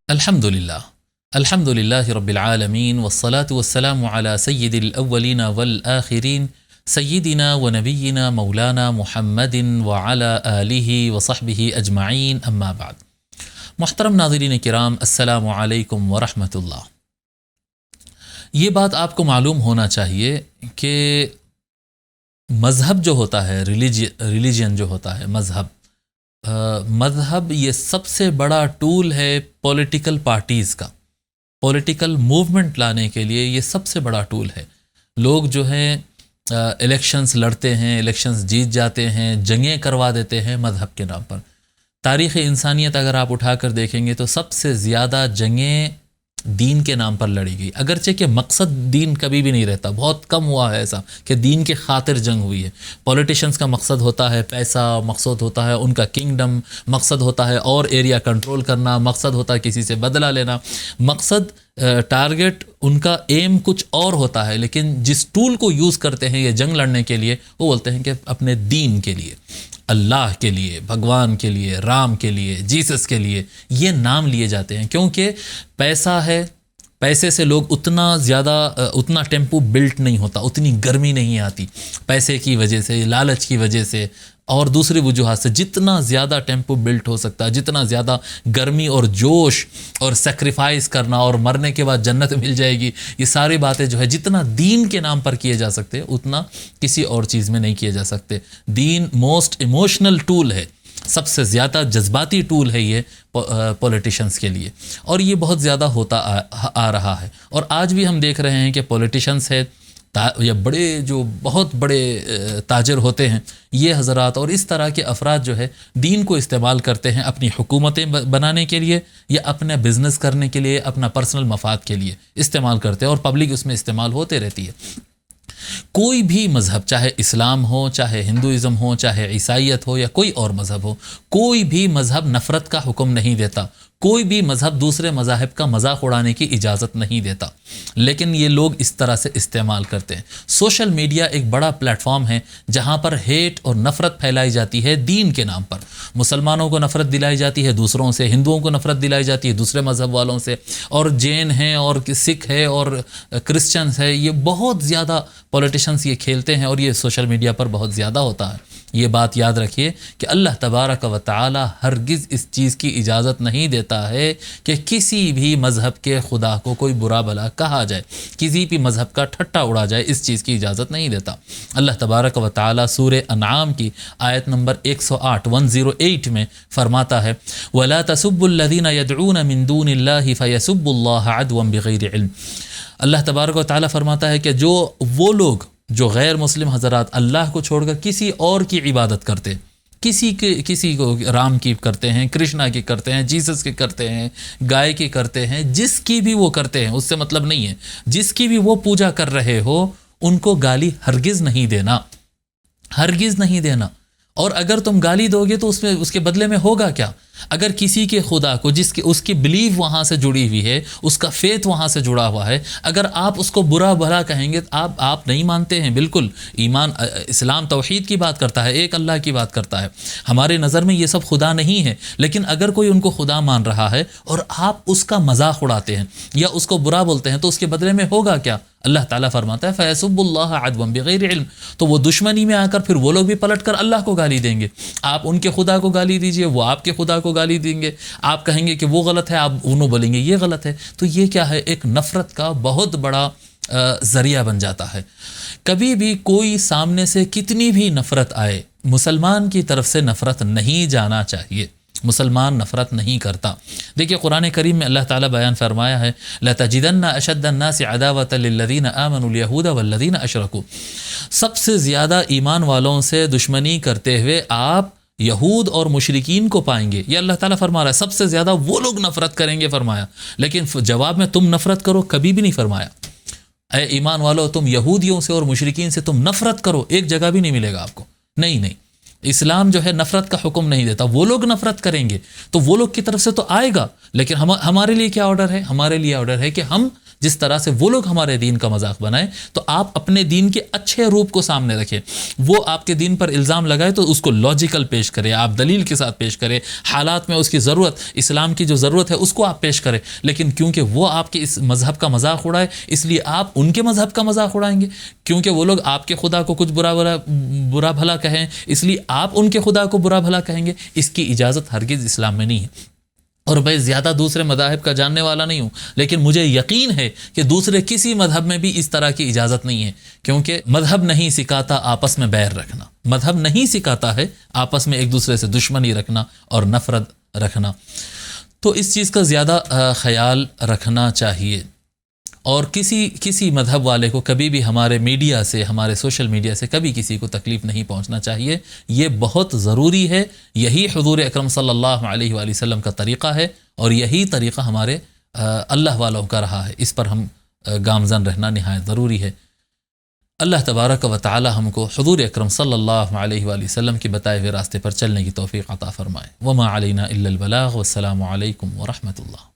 الحمد للہ رب العالمین والصلاة والسلام علی سید الاولین والآخرین سیدنا و نبینا مولانا محمد وعلی آلہ وصحبہ اجمعین اما بعد۔ محترم ناظرین کرام، السلام علیکم ورحمۃ اللہ۔ یہ بات آپ کو معلوم ہونا چاہیے کہ مذہب جو ہوتا ہے، ریلیجن جو ہوتا ہے، مذہب یہ سب سے بڑا ٹول ہے پولیٹیکل پارٹیز کا۔ پولیٹیکل موومنٹ لانے کے لیے یہ سب سے بڑا ٹول ہے۔ لوگ جو ہیں الیکشنز لڑتے ہیں، الیکشنز جیت جاتے ہیں، جنگیں کروا دیتے ہیں مذہب کے نام پر۔ تاریخ انسانیت اگر آپ اٹھا کر دیکھیں گے تو سب سے زیادہ جنگیں دین کے نام پر لڑی گئی، اگرچہ کہ مقصد دین کبھی بھی نہیں رہتا، بہت کم ہوا ہے ایسا کہ دین کے خاطر جنگ ہوئی ہے۔ پولیٹیشنز کا مقصد ہوتا ہے پیسہ، مقصد ہوتا ہے ان کا کنگڈم، مقصد ہوتا ہے اور ایریا کنٹرول کرنا، مقصد ہوتا ہے کسی سے بدلہ لینا، مقصد ٹارگٹ ان کا ایم کچھ اور ہوتا ہے، لیکن جس ٹول کو یوز کرتے ہیں یہ جنگ لڑنے کے لیے، وہ بولتے ہیں کہ اپنے دین کے لیے، اللہ کے لیے، بھگوان کے لیے، رام کے لیے، جیسس کے لیے یہ نام لیے جاتے ہیں، کیونکہ پیسہ ہے، پیسے سے لوگ اتنا ٹیمپو بلٹ نہیں ہوتا، اتنی گرمی نہیں آتی، پیسے کی وجہ سے، لالچ کی وجہ سے اور دوسری وجوہات سے جتنا زیادہ ٹیمپو بلٹ ہو سکتا ہے، جتنا زیادہ گرمی اور جوش اور سیکریفائس کرنا اور مرنے کے بعد جنت مل جائے گی، یہ ساری باتیں جو ہے جتنا دین کے نام پر کیے جا سکتے اتنا کسی اور چیز میں نہیں کیے جا سکتے۔ دین موسٹ ایموشنل ٹول ہے، سب سے زیادہ جذباتی ٹول ہے یہ پولیٹیشنز کے لیے، اور یہ بہت زیادہ ہوتا آ رہا ہے۔ اور آج بھی ہم دیکھ رہے ہیں کہ پولیٹیشنز ہے یا جو بہت بڑے تاجر ہوتے ہیں، یہ حضرات اور اس طرح کے افراد جو ہے دین کو استعمال کرتے ہیں اپنی حکومتیں بنانے کے لیے یا اپنا بزنس کرنے کے لیے، اپنا پرسنل مفاد کے لیے استعمال کرتے ہیں، اور پبلک اس میں استعمال ہوتے رہتی ہے۔ کوئی بھی مذہب، چاہے اسلام ہو، چاہے ہندوازم ہو، چاہے عیسائیت ہو یا کوئی اور مذہب ہو، کوئی بھی مذہب نفرت کا حکم نہیں دیتا، کوئی بھی مذہب دوسرے مذاہب کا مذاق اڑانے کی اجازت نہیں دیتا، لیکن یہ لوگ اس طرح سے استعمال کرتے ہیں۔ سوشل میڈیا ایک بڑا پلیٹ فارم ہے جہاں پر ہیٹ اور نفرت پھیلائی جاتی ہے دین کے نام پر۔ مسلمانوں کو نفرت دلائی جاتی ہے دوسروں سے، ہندوؤں کو نفرت دلائی جاتی ہے دوسرے مذہب والوں سے، اور جین ہیں اور سکھ ہے اور کرسچنز ہے، یہ بہت زیادہ پولیٹیشنز یہ کھیلتے ہیں، اور یہ سوشل میڈیا پر بہت زیادہ ہوتا ہے۔ یہ بات یاد رکھیے کہ اللہ تبارک و تعالی ہرگز اس چیز کی اجازت نہیں دیتا ہے کہ کسی بھی مذہب کے خدا کو کوئی برا بھلا کہا جائے، کسی بھی مذہب کا ٹھٹا اڑا جائے، اس چیز کی اجازت نہیں دیتا۔ اللہ تبارک و تعالی سورہ انعام کی آیت نمبر 108 میں فرماتا ہے وَلَا تَسُبُّوا الَّذِينَ يَدْعُونَ مِن دُونِ اللَّهِ فَيَسُبُّوا اللَّهَ عَدْوًا بِغَيْرِ علم۔ اللہ تبارک و تعالی فرماتا ہے کہ وہ لوگ جو غیر مسلم حضرات اللہ کو چھوڑ کر کسی اور کی عبادت کرتے، کسی کو رام کی کرتے ہیں، کرشنا کی کرتے ہیں، جیسس کی کرتے ہیں، گائے کی کرتے ہیں، جس کی بھی وہ کرتے ہیں، اس سے مطلب نہیں ہے، جس کی بھی وہ پوجا کر رہے ہو ان کو گالی ہرگز نہیں دینا، ہرگز نہیں دینا۔ اور اگر تم گالی دو گے تو اس کے بدلے میں ہوگا کیا؟ اگر کسی کے خدا کو اس کی بلیف وہاں سے جڑی ہوئی ہے، اس کا فیتھ وہاں سے جڑا ہوا ہے، اگر آپ اس کو برا بھلا کہیں گے تو آپ نہیں مانتے ہیں۔ بالکل، ایمان اسلام توحید کی بات کرتا ہے، ایک اللہ کی بات کرتا ہے، ہمارے نظر میں یہ سب خدا نہیں ہے، لیکن اگر کوئی ان کو خدا مان رہا ہے اور آپ اس کا مذاق اڑاتے ہیں یا اس کو برا بولتے ہیں تو اس کے بدلے میں ہوگا کیا؟ اللہ تعالیٰ فرماتا ہے فَيَسُبُّ اللَّهَ عَدْوًا بِغَيْرِ علم، تو وہ دشمنی میں آ کر پھر وہ لوگ بھی پلٹ کر اللہ کو گالی دیں گے۔ آپ ان کے خدا کو گالی دیجئے، وہ آپ کے خدا کو گالی دیں گے، آپ کہیں گے کہ وہ غلط ہے، آپ انہوں بولیں گے یہ غلط ہے۔ تو یہ کیا ہے؟ ایک نفرت کا بہت بڑا ذریعہ بن جاتا ہے۔ کبھی بھی کوئی سامنے سے کتنی بھی نفرت آئے، مسلمان کی طرف سے نفرت نہیں جانا چاہیے، مسلمان نفرت نہیں کرتا۔ دیکھیے قرآن کریم میں اللہ تعالیٰ بیان فرمایا ہے لَتَجِدَنَّ أَشَدَّ النَّاسِ عَدَاوَةً لِلَّذِينَ آمَنُوا الْيَهُودَ وَالَّذِينَ أَشْرَكُوا، سب سے زیادہ ایمان والوں سے دشمنی کرتے ہوئے آپ یہود اور مشرکین کو پائیں گے۔ یہ اللہ تعالیٰ فرما رہا ہے سب سے زیادہ وہ لوگ نفرت کریں گے فرمایا، لیکن جواب میں تم نفرت کرو کبھی بھی نہیں فرمایا۔ اے ایمان والو تم یہودیوں سے اور مشرکین سے تم نفرت کرو، ایک جگہ بھی نہیں ملے گا آپ کو، نہیں۔ اسلام جو ہے نفرت کا حکم نہیں دیتا، وہ لوگ نفرت کریں گے تو وہ لوگ کی طرف سے تو آئے گا، لیکن ہمارے لیے کیا آرڈر ہے؟ ہمارے لیے آرڈر ہے کہ ہم جس طرح سے وہ لوگ ہمارے دین کا مذاق بنائیں تو آپ اپنے دین کے اچھے روپ کو سامنے رکھیں. وہ آپ کے دین پر الزام لگائے تو اس کو لاجیکل پیش کریں, آپ دلیل کے ساتھ پیش کریں, حالات میں اس کی ضرورت, اسلام کی جو ضرورت ہے اس کو آپ پیش کریں. لیکن کیونکہ وہ آپ کے اس مذہب کا مذاق اڑائے اس لیے آپ ان کے مذہب کا مذاق اڑائیں گے. کیونکہ وہ لوگ آپ کے خدا کو کچھ برا بھلا کہیں اس لیے آپ ان کے خدا کو برا بھلا کہیں گے. اس کی اجازت ہرگز اسلام میں نہیں ہے. اور میں زیادہ دوسرے مذاہب کا جاننے والا نہیں ہوں, لیکن مجھے یقین ہے کہ دوسرے کسی مذہب میں بھی اس طرح کی اجازت نہیں ہے. کیونکہ مذہب نہیں سکھاتا آپس میں بیر رکھنا, مذہب نہیں سکھاتا ہے آپس میں ایک دوسرے سے دشمنی رکھنا اور نفرت رکھنا. تو اس چیز کا زیادہ خیال رکھنا چاہیے. اور کسی مذہب والے کو کبھی بھی ہمارے میڈیا سے, ہمارے سوشل میڈیا سے کبھی کسی کو تکلیف نہیں پہنچنا چاہیے. یہ بہت ضروری ہے. یہی حضور اکرم صلی اللہ علیہ وآلہ وسلم کا طریقہ ہے اور یہی طریقہ ہمارے اللہ والوں کا رہا ہے. اس پر ہم گامزن رہنا نہایت ضروری ہے. اللہ تبارک و تعالی ہم کو حضور اکرم صلی اللہ علیہ وآلہ وسلم کی بتائے ہوئے راستے پر چلنے کی توفیق عطا فرمائے. وما علینا الا البلاغ. والسلام علیکم ورحمۃ اللہ.